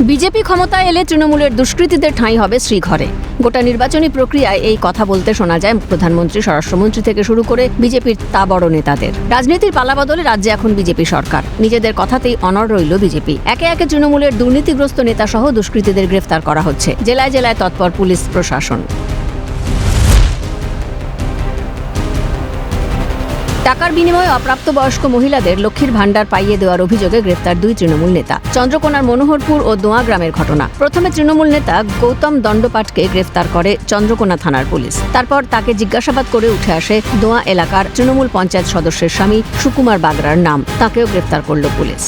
BJP ক্ষমতায় এলে তৃণমূলের দুষ্কৃতীদের ঠাঁই হবে শ্রীঘরে। গোটা নির্বাচনী প্রক্রিয়ায় এই কথা বলতে শোনা যায় প্রধানমন্ত্রী, স্বরাষ্ট্রমন্ত্রী থেকে শুরু করে বিজেপির তা বড় নেতাদের। রাজনীতির পালাবদলে রাজ্যে এখন বিজেপি সরকার। নিজেদের কথাতেই অনড় রইল বিজেপি। একে একে তৃণমূলের দুর্নীতিগ্রস্ত নেতা সহ দুষ্কৃতীদের গ্রেফতার করা হচ্ছে। জেলায় জেলায় তৎপর পুলিশ প্রশাসন। টাকার বিনিময়ে অপ্রাপ্তবয়স্ক মহিলাদের লক্ষ্মীর ভাণ্ডার পাইয়ে দেওয়ার অভিযোগে গ্রেফতার দুই তৃণমূল নেতা। চন্দ্রকোনার মনোহরপুর ও দোয়া গ্রামের ঘটনা। প্রথমে তৃণমূল নেতা গৌতম দণ্ডপাঠকে গ্রেফতার করে চন্দ্রকোনা থানার পুলিশ। তারপর তাকে জিজ্ঞাসাবাদ করে উঠে আসে দোয়া এলাকার তৃণমূল পঞ্চায়েত সদস্যের স্বামী সুকুমার বাগরার নাম। তাকেও গ্রেফতার করল পুলিশ।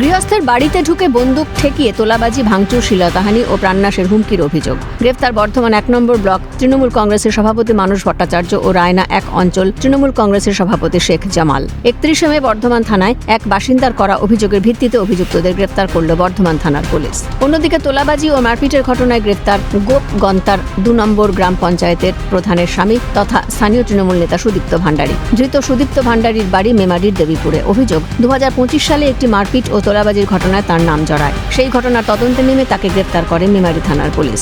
গৃহস্থের বাড়িতে ঢুকে বন্দুক ঠেকিয়ে তোলাবাজি, ভাঙচুর, শিলতাহানি ও প্রাণনাশের হুমকির অভিযোগ। গ্রেফতার বর্ধমান ১ নম্বর ব্লক তৃণমূল কংগ্রেসের সভাপতি মানস ভট্টাচার্য ও রায়না ১ অঞ্চল তৃণমূল কংগ্রেসের সভাপতি শেখ জামাল। ৩১ মে বর্ধমান থানায় এক বাসিন্দার করা অভিযোগের ভিত্তিতে অভিযুক্তদের গ্রেফতার করল বর্ধমান থানার পুলিশ। অন্যদিকে তোলাবাজি ও মারপিটের ঘটনায় গ্রেফতার গোপ গন্তার ২ নম্বর গ্রাম পঞ্চায়েতের প্রধানের স্বামী তথা স্থানীয় তৃণমূল নেতা সুদীপ্ত ভান্ডারী। ধৃত সুদীপ্ত ভান্ডারীর বাড়ি মেমারির দেবীপুরে। অভিযোগ, ২০২৫ সালে একটি মারপিট ও তোলাবাজির ঘটনায় তার নাম জড়ায়। সেই ঘটনার তদন্তে নেমে তাকে গ্রেফতার করে মেমারি থানার পুলিশ।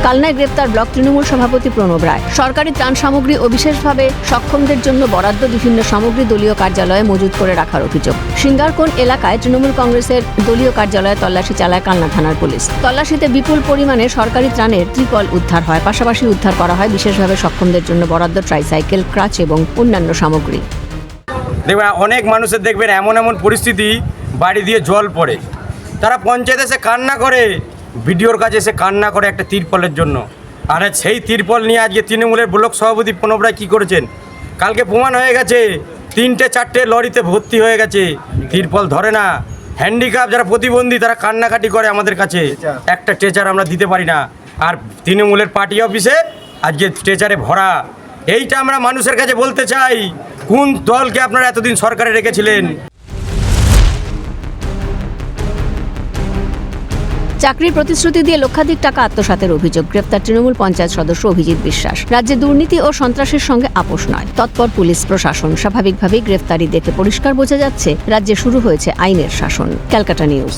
কালনায় গ্রেফতার ব্লক তৃণমূল সভাপতি প্রণব রায়। সরকারি ত্রাণ সামগ্রী ও বিশেষভাবে সক্ষমদের জন্য বরাদ্দ বিভিন্ন সামগ্রী দলীয় কার্যালয়ে মজুত করে রাখার অভিযোগ। সিঙ্গারকোণ এলাকায় তৃণমূল কংগ্রেসের দলীয় কার্যালয়ে তল্লাশি চালায় কালনা থানার পুলিশ। তল্লাশিতে বিপুল পরিমাণে সরকারি ত্রাণের ত্রিপল উদ্ধার হয়। পাশাপাশি উদ্ধার করা হয় বিশেষভাবে সক্ষমদের জন্য বরাদ্দ ট্রাইসাইকেল, ক্রাচ এবং অন্যান্য সামগ্রী। দেখবেন অনেক মানুষের দেখবেন এমন পরিস্থিতি, বাড়ি দিয়ে জল পড়ে, তারা পঞ্চায়েতে এসে কান্না করে, ভিডিওর কাছে এসে কান্না করে একটা তিরপলের জন্য। আর সেই তিরপল নিয়ে আজকে তৃণমূলের ব্লক সভাপতি প্রণব রায় কী করেছেন, কালকে প্রমাণ হয়ে গেছে ৩-৪টে লরিতে ভর্তি হয়ে গেছে, তিরপল ধরে না। হ্যান্ডিক্যাপ যারা প্রতিবন্ধী তারা কান্নাকাটি করে আমাদের কাছে, একটা স্ট্রেচার আমরা দিতে পারি না। আর তৃণমূলের পার্টি অফিসে আজকে স্ট্রেচারে ভরা। এইটা আমরা মানুষের কাছে বলতে চাই, কোন দলকে আপনারা এতদিন সরকারে রেখেছিলেন? চাকরির প্রতিশ্রুতি দিয়ে লক্ষাধিক টাকা আত্মসাতের অভিযোগ। গ্রেফতার তৃণমূল পঞ্চায়েত সদস্য অভিজিৎ বিশ্বাস। রাজ্যে দুর্নীতি ও সন্ত্রাসের সঙ্গে আপোষ নয়, তৎপর পুলিশ প্রশাসন। স্বাভাবিকভাবেই গ্রেফতারি দেখে পরিষ্কার বোঝা যাচ্ছে রাজ্যে শুরু হয়েছে আইনের শাসন। ক্যালকাটা নিউজ।